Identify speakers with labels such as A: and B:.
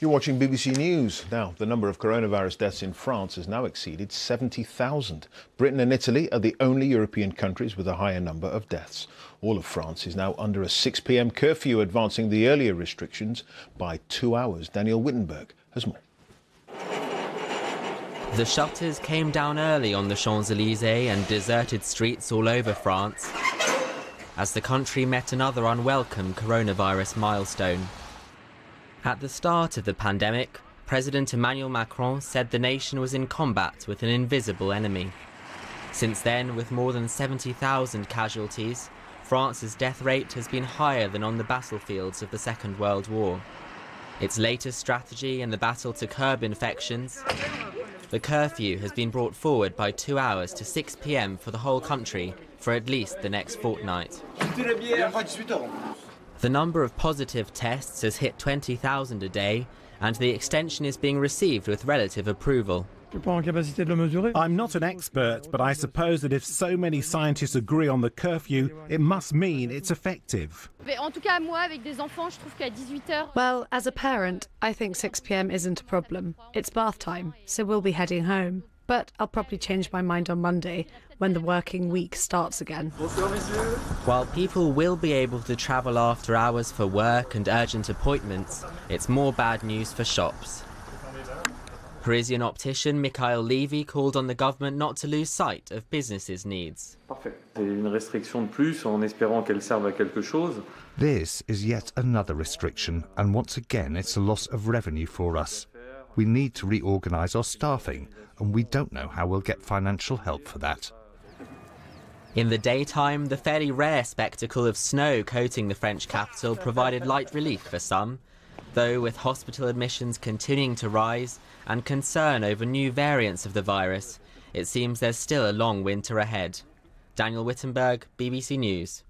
A: You're watching BBC News. Now, the number of coronavirus deaths in France has now exceeded 70,000. Britain and Italy are the only European countries with a higher number of deaths. All of France is now under a 6 p.m. curfew, advancing the earlier restrictions by 2 hours. Daniel Wittenberg has more.
B: The shutters came down early on the Champs-Élysées and deserted streets all over France as the country met another unwelcome coronavirus milestone. At the start of the pandemic, President Emmanuel Macron said the nation was in combat with an invisible enemy. Since then, with more than 70,000 casualties, France's death rate has been higher than on the battlefields of the Second World War. Its latest strategy in the battle to curb infections, the curfew has been brought forward by 2 hours to 6 p.m. for the whole country for at least the next fortnight. The number of positive tests has hit 20,000 a day, and the extension is being received with relative approval.
C: I'm not an expert, but I suppose that if so many scientists agree on the curfew, it must mean it's effective.
D: Well, as a parent, I think 6 p.m. isn't a problem. It's bath time, so we'll be heading home. But I'll probably change my mind on Monday, when the working week starts again.
B: While people will be able to travel after hours for work and urgent appointments, it's more bad news for shops. Parisian optician Mikhail Levy called on the government not to lose sight of businesses' needs.
E: This is yet another restriction, and once again it's a loss of revenue for us. We need to reorganise our staffing, and we don't know how we'll get financial help for that.
B: In the daytime, the fairly rare spectacle of snow coating the French capital provided light relief for some, though with hospital admissions continuing to rise and concern over new variants of the virus, it seems there's still a long winter ahead. Daniel Wittenberg, BBC News.